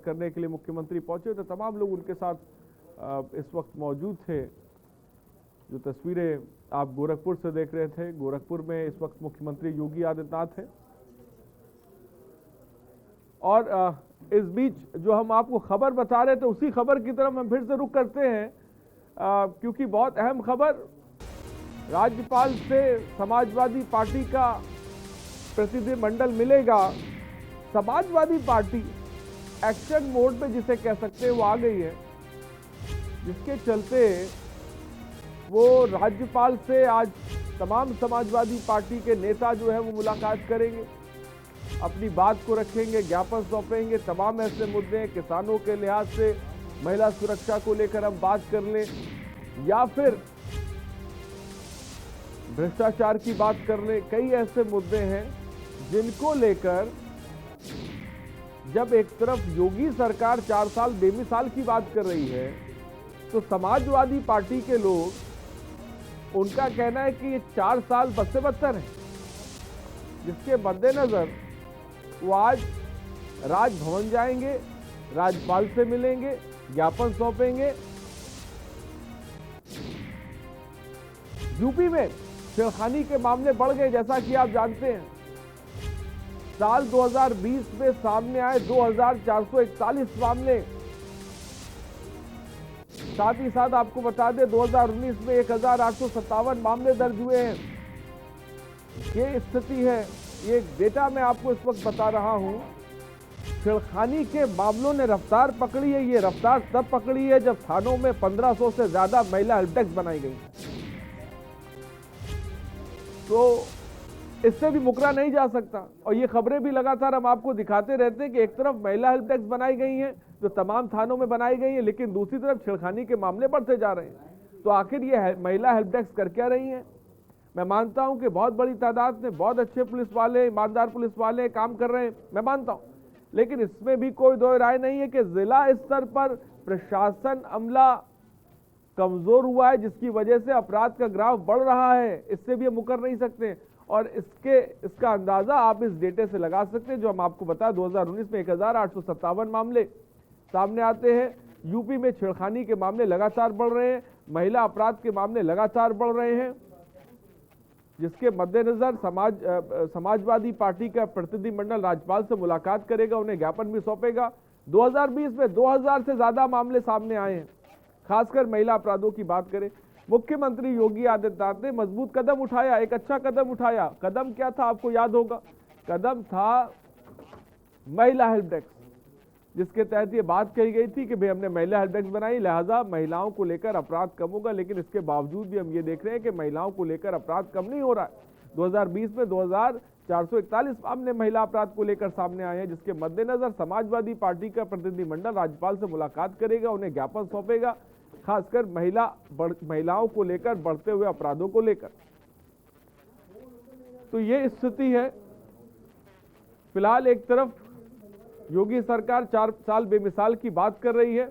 करने के लिए मुख्यमंत्री पहुंचे तो तमाम लोग उनके साथ इस वक्त मौजूद थे। जो तस्वीरें आप गोरखपुर से देख रहे थे, गोरखपुर में इस वक्त मुख्यमंत्री योगी आदित्यनाथ हैं। और इस बीच जो हम आपको खबर बता रहे थे उसी खबर की तरफ हम फिर से रुख करते हैं, क्योंकि बहुत अहम खबर, राज्यपाल से समाजवादी पार्टी का प्रतिनिधिमंडल मिलेगा। समाजवादी पार्टी एक्शन मोड में जिसे कह सकते हैं वो आ गई है, जिसके चलते वो राज्यपाल से आज तमाम समाजवादी पार्टी के नेता जो है वो मुलाकात करेंगे, अपनी बात को रखेंगे, ज्ञापन सौंपेंगे। तमाम ऐसे मुद्दे हैं, किसानों के लिहाज से महिला सुरक्षा को लेकर हम बात कर लें, या फिर भ्रष्टाचार की बात कर लें। कई ऐसे मुद्दे हैं जिनको लेकर जब एक तरफ योगी सरकार 4 साल बेमिसाल की बात कर रही है, तो समाजवादी पार्टी के लोग, उनका कहना है कि ये 4 साल बद से बदतर है, जिसके मद्देनजर वो आज राजभवन जाएंगे, राज्यपाल से मिलेंगे, ज्ञापन सौंपेंगे। यूपी में छेड़खानी के मामले बढ़ गए, जैसा कि आप जानते हैं। साल 2020 में सामने आए 2441 मामले। साथ ही साथ आपको बता दें 2019 में 1857 मामले दर्ज हुए हैं। ये स्थिति है, ये डेटा मैं आपको इस वक्त बता रहा हूं। छेड़खानी के मामलों ने रफ्तार पकड़ी है। ये रफ्तार तब पकड़ी है जब थानों में 1500 से ज्यादा महिला हेल्प डेस्क बनाई गई, तो इससे भी मुकरा नहीं जा सकता। और ये खबरें भी लगातार हम आपको दिखाते रहते हैं कि एक तरफ महिला हेल्प डेस्क बनाई गई हैं जो तमाम थानों में बनाई गई हैं, लेकिन दूसरी तरफ छेड़खानी के मामले बढ़ते जा रहे हैं। तो आखिर ये महिला हेल्प डेस्क कर क्या रही हैं? मैं मानता हूं कि बहुत बड़ी तादाद में बहुत अच्छे पुलिस वाले, ईमानदार पुलिस वाले काम कर रहे हैं, मैं मानता हूं, लेकिन इसमें भी कोई दो राय नहीं है कि जिला स्तर पर प्रशासन अमला कमजोर हुआ है, जिसकी वजह से अपराध का ग्राफ बढ़ रहा है। इससे भी हम मुकर नहीं सकते। और इसका अंदाजा आप इस डेटे से लगा सकते हैं जो हम आपको बता, 2019 में 1857 मामले सामने आते हैं। यूपी में छेड़खानी के मामले लगातार बढ़ रहे हैं, महिला अपराध के मामले लगातार बढ़ रहे हैं, जिसके मद्देनजर समाजवादी पार्टी का प्रतिनिधिमंडल राज्यपाल से मुलाकात करेगा, उन्हें ज्ञापन भी सौंपेगा। 2020 में 2000 से ज्यादा मामले सामने आए हैं, खासकर महिला अपराधों की बात करें। मुख्यमंत्री योगी आदित्यनाथ ने मजबूत कदम उठाया, एक अच्छा कदम उठाया। कदम क्या था आपको याद होगा, कदम था महिला हेल्प डेस्क, जिसके तहत ये बात कही गई थी कि भाई हमने महिला हेल्प डेस्क बनाई, लिहाजा महिलाओं को लेकर अपराध कम होगा। लेकिन इसके बावजूद भी हम ये देख रहे हैं कि महिलाओं को लेकर अपराध कम नहीं हो रहा है। 2020 में 2441 मामले महिला अपराध को लेकर सामने आए हैं, जिसके मद्देनजर समाजवादी पार्टी का प्रतिनिधिमंडल राज्यपाल से मुलाकात करेगा, उन्हें ज्ञापन सौंपेगा, खासकर महिलाओं को लेकर बढ़ते हुए अपराधों को लेकर। तो ये स्थिति है। फिलहाल एक तरफ योगी सरकार 4 साल बेमिसाल की बात कर रही है,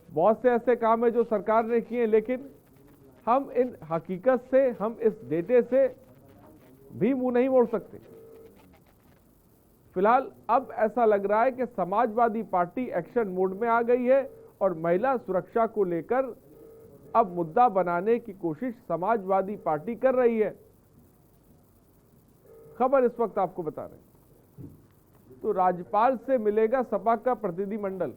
बहुत से ऐसे काम है जो सरकार ने किए, लेकिन हम इन हकीकत से, हम इस डेटे से भी मुंह नहीं मोड़ सकते। फिलहाल अब ऐसा लग रहा है कि समाजवादी पार्टी एक्शन मोड में आ गई है और महिला सुरक्षा को लेकर अब मुद्दा बनाने की कोशिश समाजवादी पार्टी कर रही है। खबर इस वक्त आपको बता रहे हैं। तो राज्यपाल से मिलेगा सपा का प्रतिनिधिमंडल।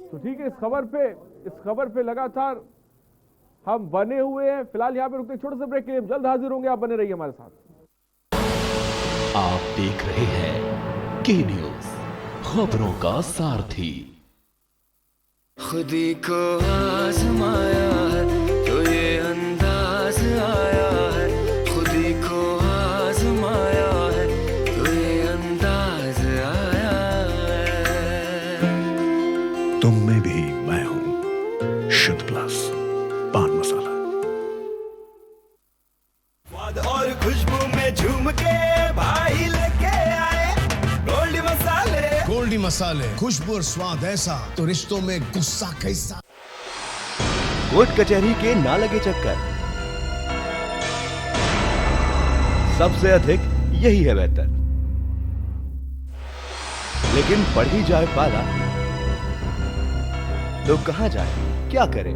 तो ठीक है, इस खबर पे लगातार हम बने हुए हैं। फिलहाल यहाँ पे रुकते हैं, छोटे से ब्रेक के लिए, जल्द हाजिर होंगे, आप बने रहिए हमारे साथ। आप देख रहे हैं के न्यूज, खबरों का सारथी। खुदी को आजमाया है तो ये अंदाज आया है, खुदी को आजमाया है तो ये अंदाज आया है। तुम में भी मैं हूं, मसाले, खुशबू और स्वाद ऐसा तो रिश्तों में गुस्सा कैसा। कोर्ट कचहरी के ना लगे चक्कर, सबसे अधिक यही है बेहतर। लेकिन बढ़ ही जाए पाला तो कहां जाए, क्या करें?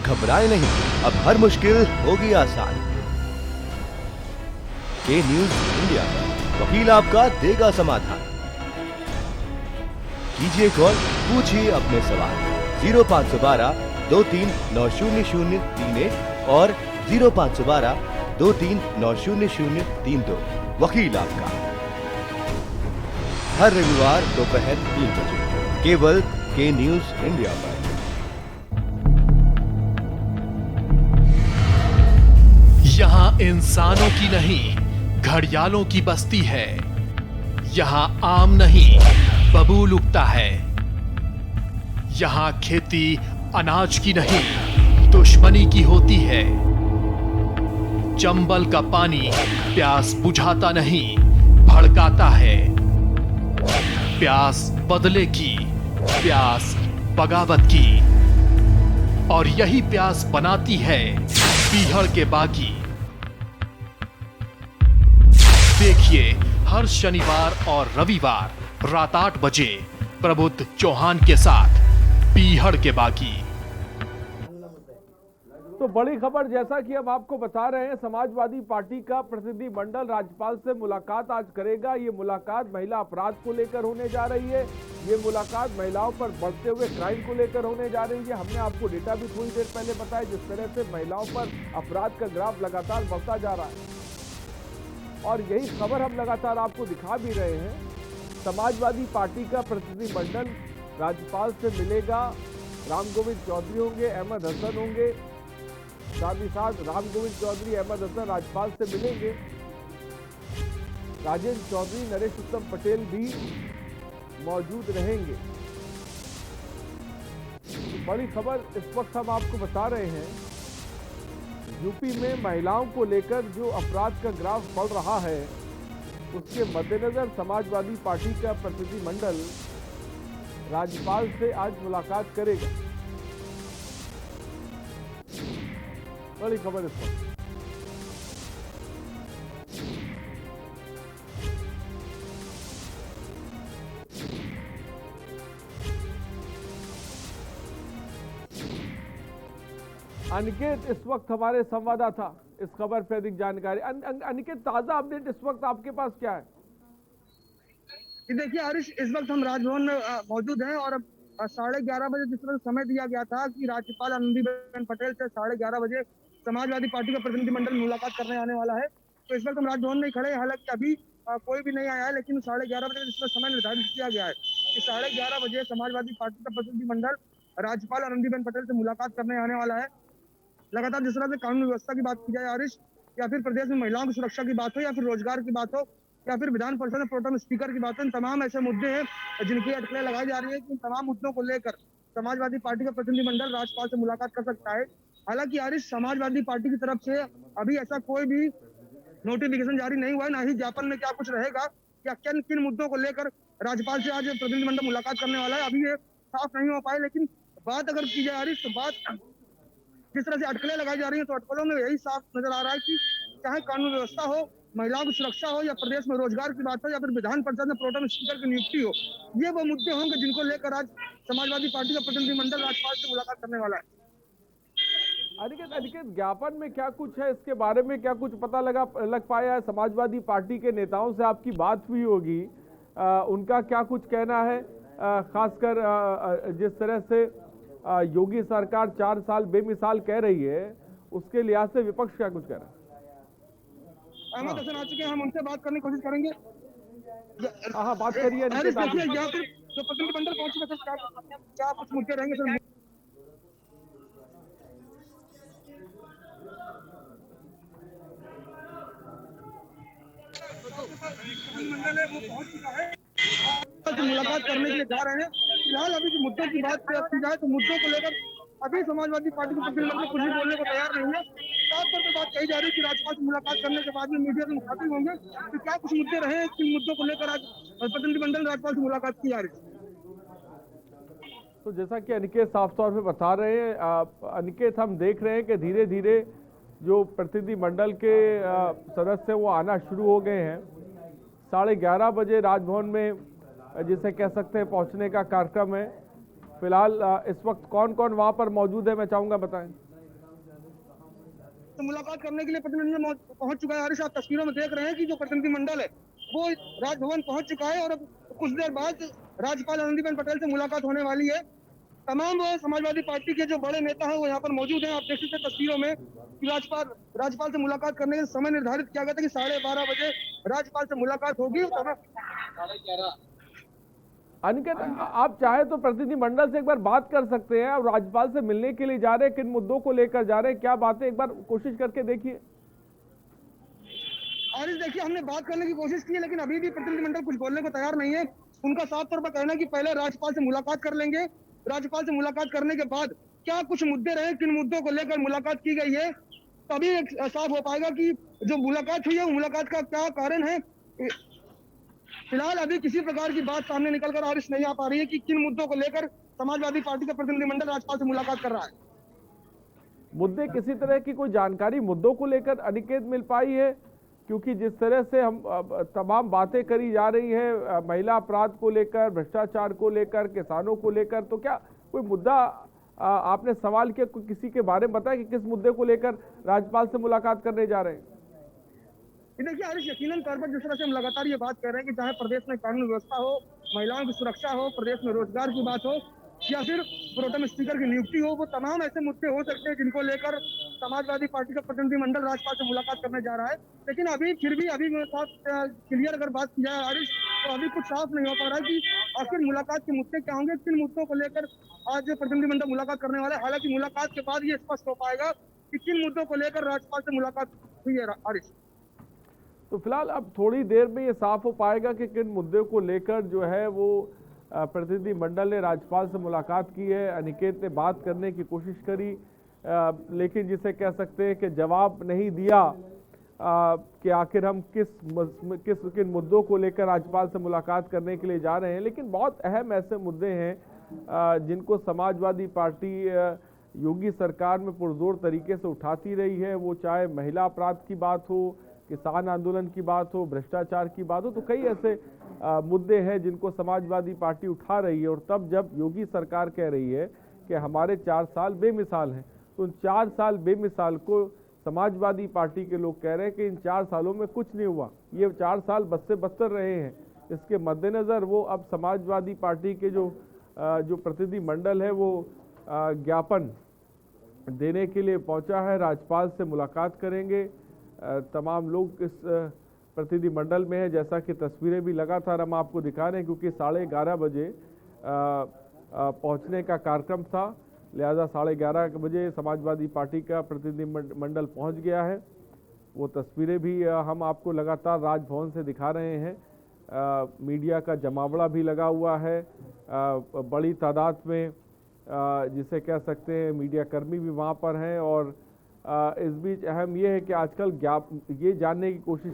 घबराए नहीं, अब हर मुश्किल होगी आसान। के न्यूज इंडिया पर वकील आपका देगा समाधान। कीजिए कॉल, पूछिए अपने सवाल 0512 23900031 और 0512 23900032। वकील आपका हर रविवार दोपहर 3 बजे केवल के न्यूज इंडिया पर। यहाँ इंसानों की नहीं, घड़ियालों की बस्ती है। यहाँ आम नहीं, बबूल उगता है। यहाँ खेती अनाज की नहीं, दुश्मनी की होती है। चंबल का पानी प्यास बुझाता नहीं, भड़काता है। प्यास बदले की, प्यास बगावत की, और यही प्यास बनाती है पीहड़ के बागी। देखिए हर शनिवार और रविवार रात 8 बजे प्रबुद्ध चौहान के साथ पीहड़ के बागी। तो बड़ी खबर, जैसा कि हम आपको बता रहे हैं, समाजवादी पार्टी का प्रतिनिधिमंडल राज्यपाल से मुलाकात आज करेगा। ये मुलाकात महिला अपराध को लेकर होने जा रही है। ये मुलाकात महिलाओं पर बढ़ते हुए क्राइम को लेकर होने जा रही है। हमने आपको डेटा भी थोड़ी देर पहले बताया, जिस तरह से महिलाओं पर अपराध का ग्राफ लगातार बढ़ता जा रहा है, और यही खबर हम लगातार आपको दिखा भी रहे हैं। समाजवादी पार्टी का प्रतिनिधिमंडल राज्यपाल से मिलेगा। राम गोविंद चौधरी होंगे, अहमद हसन होंगे, साथ ही साथ राम गोविंद चौधरी, अहमद हसन राज्यपाल से मिलेंगे। राजेंद्र चौधरी, नरेश उत्तम पटेल भी मौजूद रहेंगे। तो बड़ी खबर इस वक्त हम आपको बता रहे हैं, यूपी में महिलाओं को लेकर जो अपराध का ग्राफ बढ़ रहा है, उसके मद्देनजर समाजवादी पार्टी का प्रतिनिधिमंडल राज्यपाल से आज मुलाकात करेगा। बड़ी खबर इस वक्त। अनिकेत इस वक्त हमारे संवाददाता इस खबर पर अधिक जानकारी। अनिकेत, ताजा अपडेट इस वक्त आपके पास क्या है? देखिए हरीश, इस वक्त हम राजभवन में मौजूद हैं और 11:30 बजे जिस तरह समय दिया गया था कि राज्यपाल आनंदीबेन पटेल से 11:30 बजे समाजवादी पार्टी का प्रतिनिधिमंडल मुलाकात करने आने वाला है। तो इस वक्त हम राजभवन में खड़े हैं। हालांकि अभी कोई भी नहीं आया है, लेकिन 11:30 बजे जिस समय निर्धारित किया गया है कि 11:30 बजे समाजवादी पार्टी का प्रतिनिधिमंडल राज्यपाल आनंदीबेन पटेल से मुलाकात करने आने वाला है। लगातार जिस तरह से कानून व्यवस्था की बात की जाए हरीश, या फिर प्रदेश में महिलाओं की सुरक्षा की बात हो, या फिर रोजगार की बात हो, या फिर विधान परिषद में प्रोटेम स्पीकर की बात हो, तमाम ऐसे मुद्दे हैं जिनकी अटकलें लगाई जा रही है कि इन तमाम मुद्दों को लेकर समाजवादी पार्टी का प्रतिनिधिमंडल राज्यपाल से मुलाकात कर सकता है। हालांकि हरीश, समाजवादी पार्टी की तरफ से अभी ऐसा कोई भी नोटिफिकेशन जारी नहीं हुआ है, ना ही ज्ञापन में क्या कुछ रहेगा या किन किन मुद्दों को लेकर राज्यपाल से आज प्रतिनिधिमंडल मुलाकात करने वाला है, अभी ये साफ नहीं हो पाए। लेकिन बात अगर की जाए हरीश, तो बात जिस तरह से अटकलें लगाई जा रही है, तो अटकलों में यही साफ नजर आ रहा है कि चाहे कानून व्यवस्था हो, महिलाओं की सुरक्षा हो, या प्रदेश में रोजगार की बात हो, या फिर विधान परिषद में प्रोटेम स्पीकर की नियुक्ति हो, ये वो मुद्दे होंगे जिनको लेकर आज समाजवादी पार्टी का प्रतिनिधिमंडल राज्यपाल से मुलाकात करने वाला है। अनिकेत, ज्ञापन में क्या कुछ है, इसके बारे में क्या कुछ पता लग पाया है? समाजवादी पार्टी के नेताओं से आपकी बात हुई होगी, उनका क्या कुछ कहना है? खासकर जिस तरह से योगी सरकार 4 साल बेमिसाल कह रही है, उसके लिहाज से विपक्ष क्या कुछ कह रहा है? अहमद हसन आ चुके हैं, हम उनसे बात करने की कोशिश करेंगे। हाँ, बात करिए। देखिए यहाँ पर जो प्रतिनिधिमंडल पहुंचेगा सर, क्या कुछ मुद्दे रहेंगे सर? प्रतिनिधिमंडल है वो पहुंच चुका है, मुलाकात करने के लिए जा रहे हैं। फिलहाल अभी जो मुद्दों की बात की जाए तो मुद्दों को लेकर अभी समाजवादी पार्टी के प्रतिनिधिमंडल कुछ भी बोलने को तैयार नहीं है। साफ तौर पर बात कही जा रही है कि राज्यपाल से मुलाकात करने के बाद में मीडिया से मुखातिब होंगे तो क्या कुछ मुद्दे रहे, किन मुद्दों को लेकर आज प्रतिनिधिमंडल राज्यपाल से मुलाकात की जा रही है। तो जैसा कि अनिकेत साफ तौर पे बता रहे हैं, अनिकेत हम देख रहे हैं कि धीरे धीरे जो प्रतिनिधिमंडल के सदस्य वो आना शुरू हो गए हैं। 11:30 बजे राजभवन में जिसे कह सकते हैं पहुंचने का कार्यक्रम है। फिलहाल इस वक्त कौन कौन वहां पर मौजूद है, मैं चाहूंगा बताएं। तो मुलाकात करने के लिए प्रतिनिधिमंडल पहुंच चुका है। हरीश, आप तस्वीरों में देख रहे हैं कि जो प्रतिनिधिमंडल है वो राजभवन पहुंच चुका है और अब कुछ देर बाद राज्यपाल आनंदीबेन पटेल से मुलाकात होने वाली है। तमाम समाजवादी पार्टी के जो बड़े नेता हैं वो यहाँ पर मौजूद हैं। आप देख सकते हैं तस्वीरों में कि राज्यपाल से मुलाकात करने का समय निर्धारित किया गया था कि 12:30 बजे राज्यपाल से मुलाकात होगी। अनिकेत, आप चाहे तो प्रतिनिधिमंडल से एक बार बात कर सकते हैं और राज्यपाल से मिलने के लिए जा रहे हैं, किन मुद्दों को लेकर जा रहे हैं, क्या बातें, एक बार कोशिश करके देखिए। और देखिए, हमने बात करने की कोशिश की है लेकिन अभी भी प्रतिनिधिमंडल कुछ बोलने को तैयार नहीं है। उनका साफ तौर पर कहना है कि पहले राज्यपाल से मुलाकात कर लेंगे, राज्यपाल से मुलाकात करने के बाद क्या कुछ मुद्दे रहे, किन मुद्दों को लेकर मुलाकात की गई है, तभी साफ हो पाएगा कि जो मुलाकात हुई है मुलाकात का क्या कारण है। फिलहाल अभी किसी प्रकार की बात सामने निकलकर आरिश नहीं आ पा रही है कि किन मुद्दों को लेकर समाजवादी पार्टी का प्रतिनिधिमंडल राज्यपाल से मुलाकात कर रहा है। मुद्दे किसी तरह की कोई जानकारी मुद्दों को लेकर अनिकेत मिल पाई है? क्योंकि जिस तरह से हम तमाम बातें करी जा रही है महिला अपराध को लेकर, भ्रष्टाचार को लेकर, किसानों को लेकर, तो क्या कोई मुद्दा आपने सवाल किया, किसी के बारे में बताया कि किस मुद्दे को लेकर राज्यपाल से मुलाकात करने जा रहे हैं? देखिए हरीश, यकीनन तौर पर जिस तरह से हम लगातार ये बात कर रहे हैं कि चाहे प्रदेश में कानून व्यवस्था हो, महिलाओं की सुरक्षा हो, प्रदेश में रोजगार की बात हो या फिर प्रोटेम स्पीकर की नियुक्ति हो, वो तमाम ऐसे मुद्दे हो सकते हैं जिनको लेकर समाजवादी पार्टी का प्रतिनिधिमंडल राज्यपाल से मुलाकात करने जा रहा है। लेकिन अभी क्लियर अगर बात की जाए हरीश, तो अभी कुछ साफ नहीं हो पा रहा है कि आखिर मुलाकात के मुद्दे क्या होंगे, किन मुद्दों को लेकर आज प्रतिनिधिमंडल मुलाकात करने वाला है। हालांकि मुलाकात के बाद ये स्पष्ट हो पाएगा कि किन मुद्दों को लेकर राज्यपाल से मुलाकात हुई है हरीश। तो फिलहाल अब थोड़ी देर में ये साफ हो पाएगा कि किन मुद्दे को लेकर जो है वो प्रतिनिधिमंडल ने राज्यपाल से मुलाकात की है। अनिकेत ने बात करने की कोशिश करी लेकिन जिसे कह सकते हैं कि जवाब नहीं दिया कि आखिर हम किन मुद्दों को लेकर राज्यपाल से मुलाकात करने के लिए जा रहे हैं। लेकिन बहुत अहम ऐसे मुद्दे हैं जिनको समाजवादी पार्टी योगी सरकार में पुरजोर तरीके से उठाती रही है। वो चाहे महिला अपराध की बात हो, किसान आंदोलन की बात हो, भ्रष्टाचार की बात हो, तो कई ऐसे मुद्दे हैं जिनको समाजवादी पार्टी उठा रही है। और तब जब योगी सरकार कह रही है कि हमारे 4 साल बेमिसाल हैं, तो उन 4 साल बेमिसाल को समाजवादी पार्टी के लोग कह रहे हैं कि इन 4 सालों में कुछ नहीं हुआ, ये 4 साल बद से बदतर रहे हैं। इसके मद्देनज़र वो अब समाजवादी पार्टी के जो प्रतिनिधिमंडल है वो ज्ञापन देने के लिए पहुंचा है, राज्यपाल से मुलाकात करेंगे। तमाम लोग इस प्रतिनिधिमंडल में है, जैसा कि तस्वीरें भी लगातार हम आपको दिखा रहे हैं, क्योंकि 11:30 बजे पहुंचने का कार्यक्रम था, लिहाजा 11:30 बजे समाजवादी पार्टी का प्रतिनिधिमंडल पहुंच गया है। वो तस्वीरें भी हम आपको लगातार राजभवन से दिखा रहे हैं। मीडिया का जमावड़ा भी लगा हुआ है, बड़ी तादाद में जिसे कह सकते हैं मीडिया कर्मी भी वहाँ पर हैं। और इस बीच अहम ये है कि आजकल ये जानने की कोशिश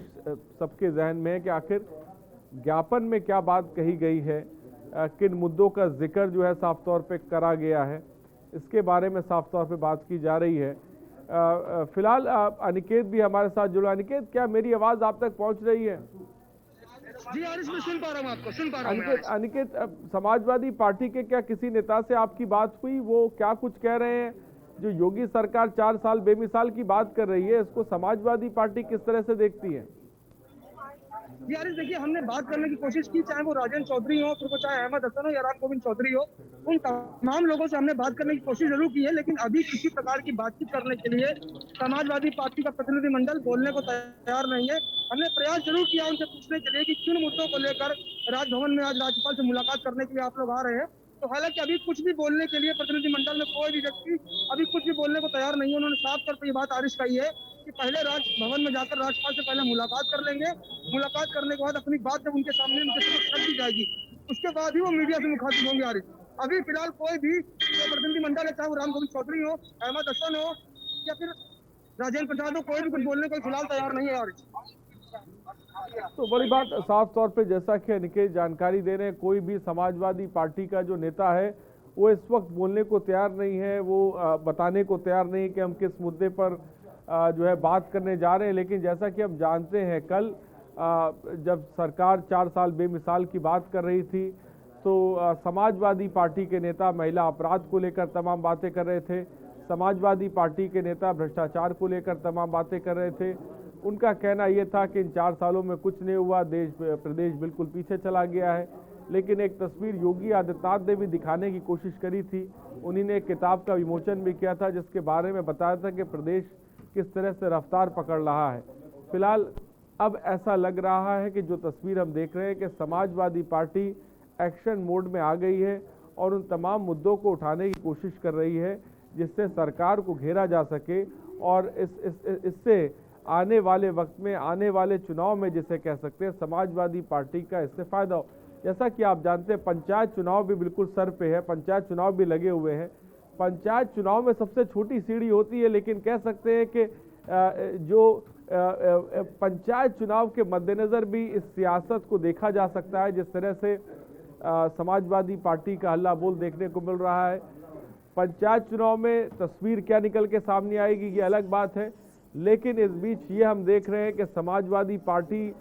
सबके जहन में है कि आखिर ज्ञापन में क्या बात कही गई है, किन मुद्दों का जिक्र जो है साफ तौर पे करा गया है, इसके बारे में साफ तौर पे बात की जा रही है। फिलहाल अनिकेत भी हमारे साथ जुड़ा। अनिकेत, क्या मेरी आवाज़ आप तक पहुंच रही है? जी हरीश, मैं सुन पा रहा हूँ आपको, सुन पा रहा हूँ। अनिकेत, समाजवादी पार्टी के क्या किसी नेता से आपकी बात हुई? वो क्या कुछ कह रहे हैं? जो योगी सरकार 4 साल बेमिसाल की बात कर रही है, इसको समाजवादी पार्टी किस तरह से देखती है? जी हरीश, देखिए हमने बात करने की कोशिश की, चाहे वो राजेंद्र चौधरी हो, फिर वो चाहे अहमद हसन हो या राम गोविंद चौधरी हो, उन तमाम लोगों से हमने बात करने की कोशिश जरूर की है। लेकिन अभी किसी प्रकार की बातचीत करने के लिए समाजवादी पार्टी का प्रतिनिधिमंडल बोलने को तैयार नहीं है। हमने प्रयास जरूर किया उनसे पूछने के लिए कि किन मुद्दों को लेकर राजभवन में आज राज्यपाल से मुलाकात करने के लिए आप लोग आ रहे हैं। तो हालांकि अभी कुछ भी बोलने के लिए प्रतिनिधिमंडल में कोई भी व्यक्ति अभी कुछ भी बोलने को तैयार नहीं है। उन्होंने साफ तौर पर ये बात आरिश कही है कि पहले राजभवन में जाकर राज्यपाल से पहले मुलाकात कर लेंगे, मुलाकात करने के बाद अपनी बात जब उनके सामने उनके समक्ष रख दी जाएगी उसके बाद ही वो मीडिया से मुखातिब होंगे। आरिश, अभी फिलहाल कोई भी प्रतिनिधिमंडल मंडल है, चाहे वो राम गोविंद चौधरी हो, अहमद हसन हो या फिर राजेंद्र प्रसाद हो, कोई भी कुछ बोलने को फिलहाल तैयार नहीं है। और तो बड़ी बात साफ तौर पे जैसा कि अनिकेत जानकारी दे रहे हैं, कोई भी समाजवादी पार्टी का जो नेता है वो इस वक्त बोलने को तैयार नहीं है, वो बताने को तैयार नहीं कि हम किस मुद्दे पर जो है बात करने जा रहे हैं। लेकिन जैसा कि हम जानते हैं, कल जब सरकार 4 साल बेमिसाल की बात कर रही थी तो समाजवादी पार्टी के नेता महिला अपराध को लेकर तमाम बातें कर रहे थे, समाजवादी पार्टी के नेता भ्रष्टाचार को लेकर तमाम बातें कर रहे थे। उनका कहना यह था कि इन 4 सालों में कुछ नहीं हुआ, प्रदेश बिल्कुल पीछे चला गया है। लेकिन एक तस्वीर योगी आदित्यनाथ ने भी दिखाने की कोशिश करी थी, उन्हीं ने एक किताब का विमोचन भी किया था जिसके बारे में बताया था कि प्रदेश किस तरह से रफ्तार पकड़ रहा है। फिलहाल अब ऐसा लग रहा है कि जो तस्वीर हम देख रहे हैं कि समाजवादी पार्टी एक्शन मोड में आ गई है और उन तमाम मुद्दों को उठाने की कोशिश कर रही है जिससे सरकार को घेरा जा सके और इससे आने वाले वक्त में, आने वाले चुनाव में जिसे कह सकते हैं समाजवादी पार्टी का इससे फायदा हो। जैसा कि आप जानते हैं, पंचायत चुनाव भी बिल्कुल सर पे है, पंचायत चुनाव भी लगे हुए हैं। पंचायत चुनाव में सबसे छोटी सीढ़ी होती है, लेकिन कह सकते हैं कि जो पंचायत चुनाव के मद्देनज़र भी इस सियासत को देखा जा सकता है, जिस तरह से समाजवादी पार्टी का हल्ला बोल देखने को मिल रहा है। पंचायत चुनाव में तस्वीर क्या निकल के सामने आएगी ये अलग बात है, लेकिन इस बीच ये हम देख रहे हैं कि समाजवादी पार्टी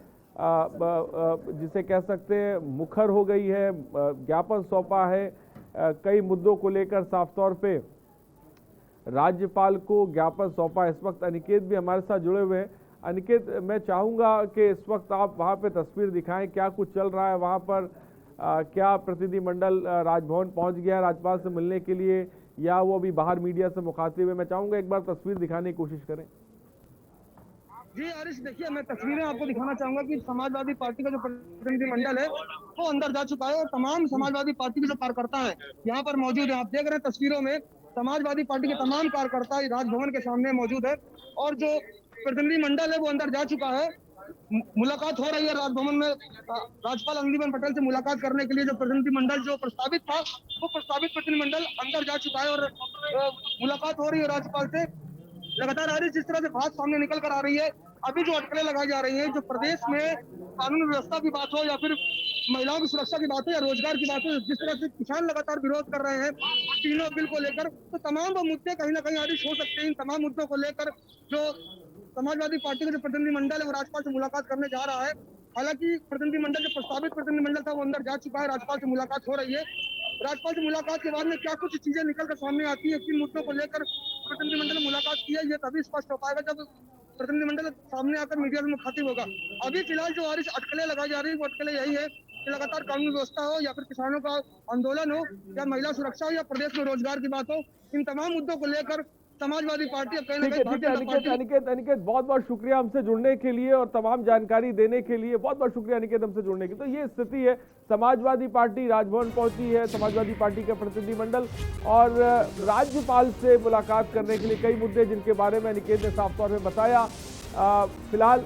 जिसे कह सकते हैं मुखर हो गई है, ज्ञापन सौंपा है कई मुद्दों को लेकर, साफ तौर पे राज्यपाल को ज्ञापन सौंपा। इस वक्त अनिकेत भी हमारे साथ जुड़े हुए हैं। अनिकेत, मैं चाहूँगा कि इस वक्त आप वहाँ पे तस्वीर दिखाएं, क्या कुछ चल रहा है वहाँ पर, क्या प्रतिनिधिमंडल राजभवन पहुँच गया है राज्यपाल से मिलने के लिए या वो अभी बाहर मीडिया से मुखातिब है? मैं चाहूँगा एक बार तस्वीर दिखाने की कोशिश करें। जी आरिश, देखिए मैं तस्वीरें आपको दिखाना चाहूंगा कि समाजवादी पार्टी का जो प्रतिनिधिमंडल है वो अंदर जा चुका है और तमाम समाजवादी पार्टी के जो कार्यकर्ता है यहाँ पर मौजूद है। आप देख रहे हैं तस्वीरों में समाजवादी पार्टी के तमाम कार्यकर्ता राजभवन के सामने मौजूद है और जो प्रतिनिधिमंडल है वो अंदर जा चुका है। मुलाकात हो रही है राजभवन में, राज्यपाल आनंदीबेन पटेल से मुलाकात करने के लिए जो प्रतिनिधिमंडल जो प्रस्तावित था वो प्रस्तावित प्रतिनिधिमंडल अंदर जा चुका है और मुलाकात हो रही है राज्यपाल से। लगातार आ रही जिस तरह से बात सामने निकल कर आ रही है, अभी जो अटकलें लगाई जा रही हैं, जो प्रदेश में कानून व्यवस्था की बात हो या फिर महिलाओं की सुरक्षा की बात हो या रोजगार की बात हो, जिस तरह से किसान लगातार विरोध कर रहे हैं तीनों बिल को लेकर, तो तमाम वो मुद्दे कहीं ना कहीं आरिश हो सकते हैं। इन तमाम मुद्दों को लेकर जो समाजवादी पार्टी का जो प्रतिनिधिमंडल है वो राज्यपाल से मुलाकात करने जा रहा है। हालांकि प्रतिनिधिमंडल जो प्रस्तावित प्रतिनिधिमंडल था वो अंदर जा चुका है, राज्यपाल से मुलाकात हो रही है। राज्यपाल से मुलाकात के बाद में क्या कुछ चीजें निकल कर सामने आती है, किन मुद्दों को लेकर प्रतिनिधिमंडल ने मुलाकात की है, ये तभी स्पष्ट हो पाएगा जब प्रतिनिधिमंडल सामने आकर मीडिया से मुखातिब होगा। अभी फिलहाल जो आरिश अटकलें लगाई जा रही है वो अटकलें यही है कि लगातार कानून व्यवस्था हो या फिर किसानों का आंदोलन हो या महिला सुरक्षा हो या प्रदेश में रोजगार की बात हो, इन तमाम मुद्दों को लेकर समाजवादी पार्टी अब कहीं ना कहीं अनिकेत बहुत बहुत शुक्रिया हमसे जुड़ने के लिए और तमाम जानकारी देने के लिए। बहुत बहुत शुक्रिया अनिकेत हमसे जुड़ने के। तो ये स्थिति है, समाजवादी पार्टी राजभवन पहुंची है, समाजवादी पार्टी का प्रतिनिधिमंडल और राज्यपाल से मुलाकात करने के लिए कई मुद्दे जिनके बारे में अनिकेत ने साफ तौर पर बताया। फिलहाल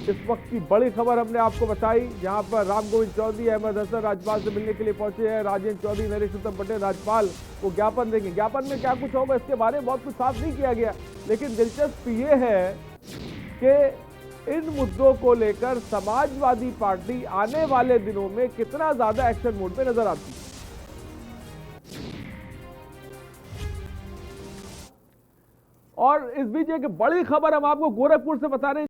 इस वक्त की बड़ी खबर हमने आपको बताई, जहां पर राम गोविंद चौधरी, अहमद हसन राज्यपाल से मिलने के लिए पहुंचे हैं। राजेंद्र चौधरी, नरेश उत्तम पटेल राज्यपाल को ज्ञापन देंगे। ज्ञापन में क्या कुछ होगा इसके बारे में बहुत कुछ साफ नहीं किया गया, लेकिन दिलचस्प ये है कि इन मुद्दों को लेकर समाजवादी पार्टी आने वाले दिनों में कितना ज्यादा एक्शन मोड पे नजर आती है। और इस बीच एक बड़ी खबर हम आपको गोरखपुर से बता रहे हैं।